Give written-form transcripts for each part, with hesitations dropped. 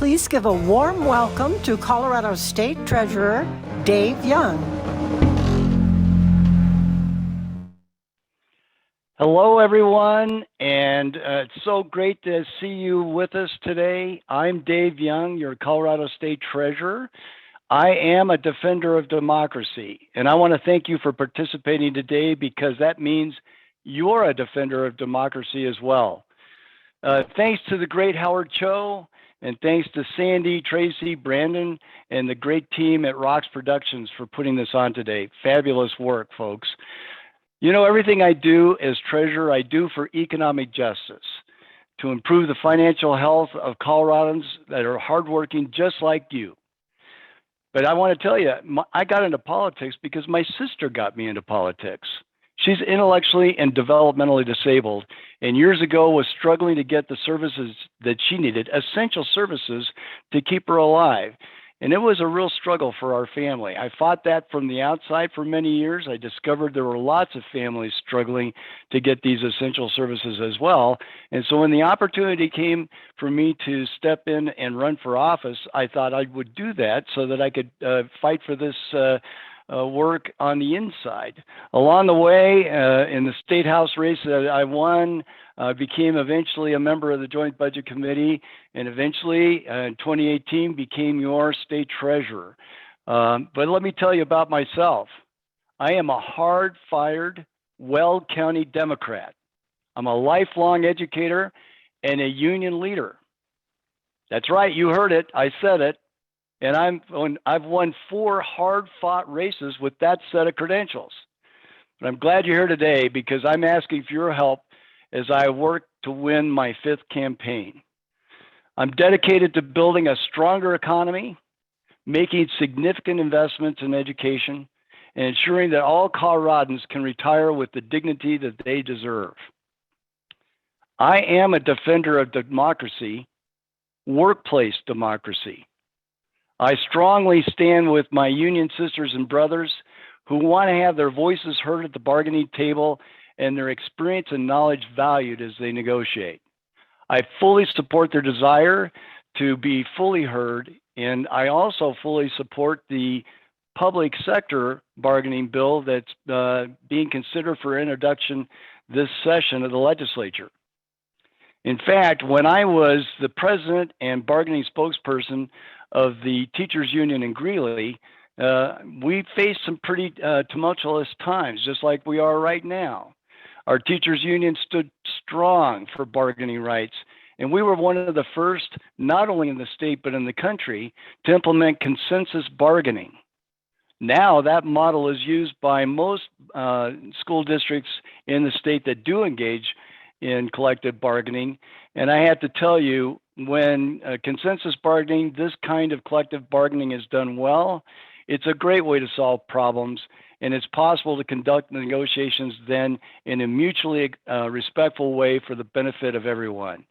please give a warm welcome to Colorado State Treasurer Dave Young. Hello, everyone, and it's so great to see you with us today. I'm Dave Young, your Colorado State Treasurer. I am a defender of democracy, and I want to thank you for participating today because that means you're a defender of democracy as well. Thanks to the great Howard Cho, and thanks to Sandy, Tracy, Brandon, and the great team at Rocks Productions for putting this on today. Fabulous work, folks. You know, everything I do as treasurer, I do for economic justice, to improve the financial health of Coloradans that are hardworking just like you. But I want to tell you, I got into politics because my sister got me into politics. She's intellectually and developmentally disabled, and years ago was struggling to get the services that she needed, essential services, to keep her alive. And it was a real struggle for our family. I fought that from the outside for many years. I discovered there were lots of families struggling to get these essential services as well. And so when the opportunity came for me to step in and run for office, I thought I would do that so that I could fight for this work on the inside. Along the way, in the state house race that I won, became eventually a member of the Joint Budget Committee, and eventually in 2018 became your state treasurer. But let me tell you about myself. I am a hard-fired, Weld County Democrat. I'm a lifelong educator and a union leader. That's right, you heard it, I said it. And I've won 4 hard-fought races with that set of credentials. But I'm glad you're here today because I'm asking for your help as I work to win my 5th campaign. I'm dedicated to building a stronger economy, making significant investments in education, and ensuring that all Coloradans can retire with the dignity that they deserve. I am a defender of democracy, workplace democracy. I strongly stand with my union sisters and brothers who want to have their voices heard at the bargaining table and their experience and knowledge valued as they negotiate. I fully support their desire to be fully heard, and I also fully support the public sector bargaining bill that's being considered for introduction this session of the legislature. In fact, when I was the president and bargaining spokesperson of the teachers union in Greeley, we faced some pretty tumultuous times, just like we are right now. Our teachers union stood strong for bargaining rights, and we were one of the first, not only in the state, but in the country, to implement consensus bargaining. Now that model is used by most school districts in the state that do engage in collective bargaining. And I have to tell you, when consensus bargaining, this kind of collective bargaining is done well, it's a great way to solve problems, and it's possible to conduct negotiations then in a mutually respectful way for the benefit of everyone.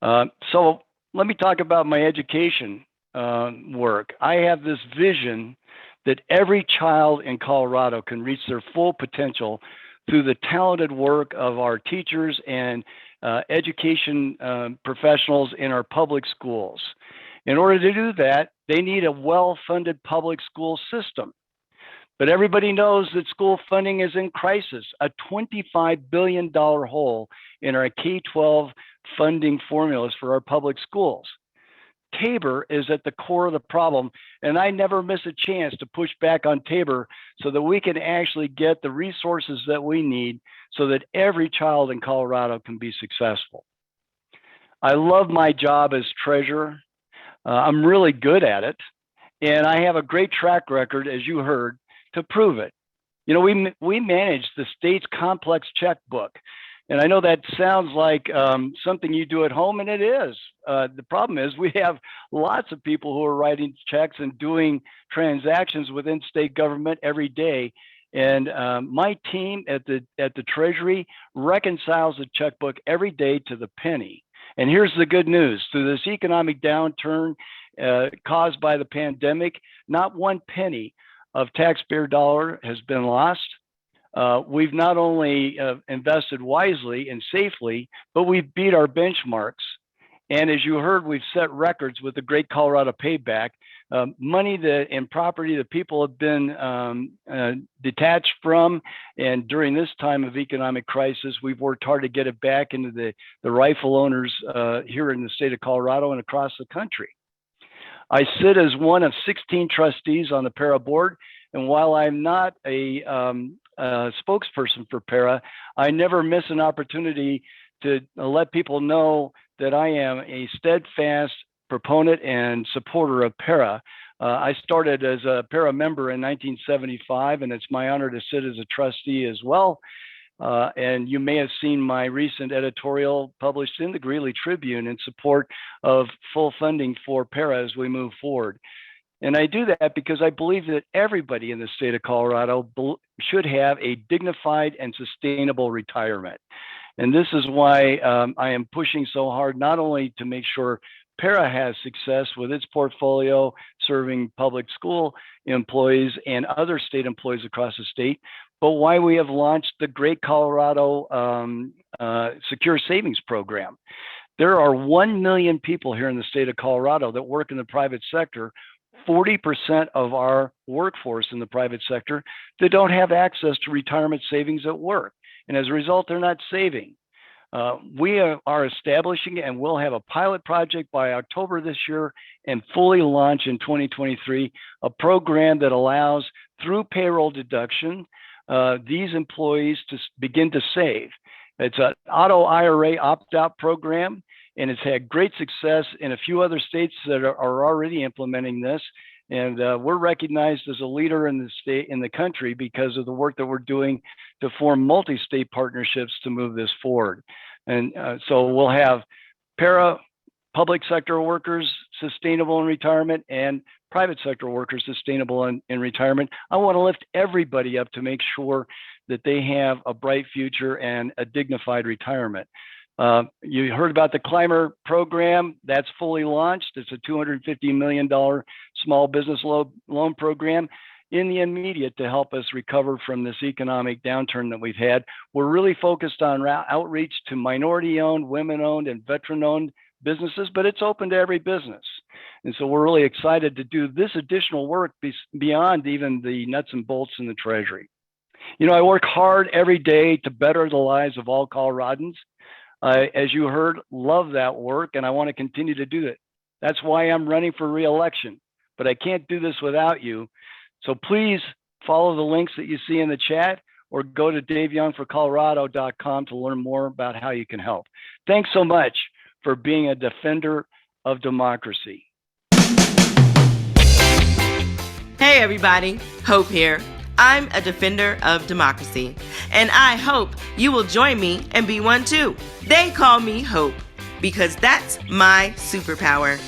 So let me talk about my education work. I have this vision that every child in Colorado can reach their full potential through the talented work of our teachers and education professionals in our public schools. In order to do that, they need a well-funded public school system. But everybody knows that school funding is in crisis, a $25 billion hole in our K-12 funding formulas for our public schools. Tabor is at the core of the problem, and I never miss a chance to push back on Tabor so that we can actually get the resources that we need so that every child in Colorado can be successful. I love my job as treasurer. I'm really good at it, and I have a great track record, as you heard, to prove it. You know, we manage the state's complex checkbook. And I know that sounds like something you do at home, and it is. The problem is we have lots of people who are writing checks and doing transactions within state government every day. And my team at the Treasury reconciles the checkbook every day to the penny. And here's the good news. Through this economic downturn caused by the pandemic, not one penny of taxpayer dollar has been lost. We've not only invested wisely and safely, but we've beat our benchmarks. And as you heard, we've set records with the Great Colorado Payback. Money and property that people have been detached from, and during this time of economic crisis, we've worked hard to get it back into the rightful owners here in the state of Colorado and across the country. I sit as one of 16 trustees on the PARA board, and while I'm not a spokesperson for PARA, I never miss an opportunity to let people know that I am a steadfast proponent and supporter of PARA. I started as a PARA member in 1975, and it's my honor to sit as a trustee as well. And you may have seen my recent editorial published in the Greeley Tribune in support of full funding for PARA as we move forward. And I do that because I believe that everybody in the state of Colorado should have a dignified and sustainable retirement. And this is why I am pushing so hard, not only to make sure PARA has success with its portfolio serving public school employees and other state employees across the state, but why we have launched the Great Colorado Secure Savings Program. There are 1 million people here in the state of Colorado that work in the private sector, 40% of our workforce in the private sector that don't have access to retirement savings at work. And as a result, they're not saving. We are establishing and will have a pilot project by October this year and fully launch in 2023, a program that allows, through payroll deduction, these employees to begin to save. It's an auto IRA opt-out program, and it's had great success in a few other states that are already implementing this. And we're recognized as a leader in the state, in the country, because of the work that we're doing to form multi-state partnerships to move this forward. And so we'll have PARA, public sector workers, sustainable in retirement, and private sector workers, sustainable in retirement. I want to lift everybody up to make sure that they have a bright future and a dignified retirement. You heard about the Climber program. That's fully launched. It's a $250 million small business loan program in the immediate to help us recover from this economic downturn that we've had. We're really focused on outreach to minority-owned, women-owned, and veteran-owned businesses, but it's open to every business. And so we're really excited to do this additional work beyond even the nuts and bolts in the Treasury. You know, I work hard every day to better the lives of all Coloradans. As you heard, love that work, and I want to continue to do it. That's why I'm running for re-election, but I can't do this without you. So please follow the links that you see in the chat, or go to daveyoungforcolorado.com to learn more about how you can help. Thanks so much for being a defender of democracy. Hey everybody, Hope here. I'm a defender of democracy, and I hope you will join me and be one too. They call me Hope because that's my superpower.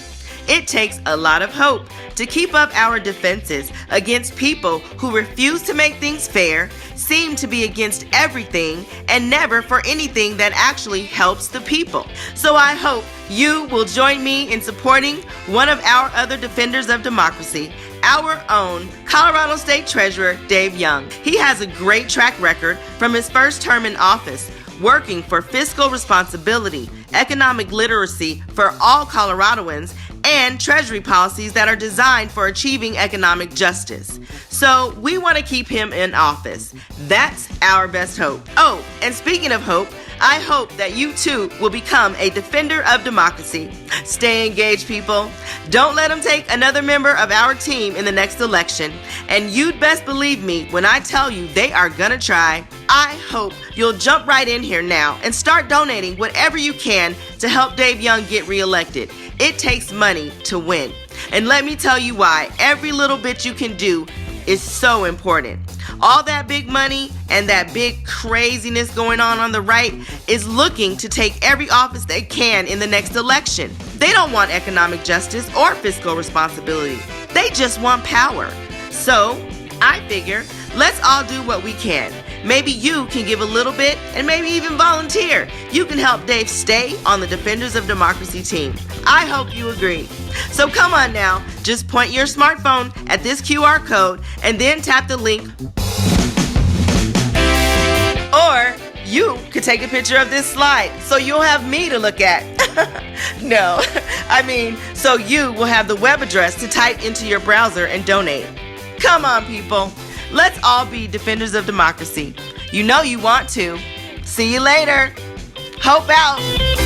It takes a lot of hope to keep up our defenses against people who refuse to make things fair, seem to be against everything, and never for anything that actually helps the people. So I hope you will join me in supporting one of our other defenders of democracy, our own Colorado State Treasurer, Dave Young. He has a great track record from his first term in office, working for fiscal responsibility, economic literacy for all Coloradoans, and Treasury policies that are designed for achieving economic justice. So we want to keep him in office. That's our best hope. Oh, and speaking of hope, I hope that you too will become a defender of democracy. Stay engaged, people. Don't let them take another member of our team in the next election. And you'd best believe me when I tell you they are gonna try. I hope you'll jump right in here now and start donating whatever you can to help Dave Young get reelected. It takes money to win. And let me tell you why. Every little bit you can do is so important. All that big money and that big craziness going on the right is looking to take every office they can in the next election. They don't want economic justice or fiscal responsibility. They just want power. So I figure let's all do what we can. Maybe you can give a little bit and maybe even volunteer. You can help Dave stay on the Defenders of Democracy team. I hope you agree. So come on now, just point your smartphone at this QR code and then tap the link. Or you could take a picture of this slide so you'll have me to look at. No, I mean, so you will have the web address to type into your browser and donate. Come on, people. Let's all be defenders of democracy. You know you want to. See you later. Hope out.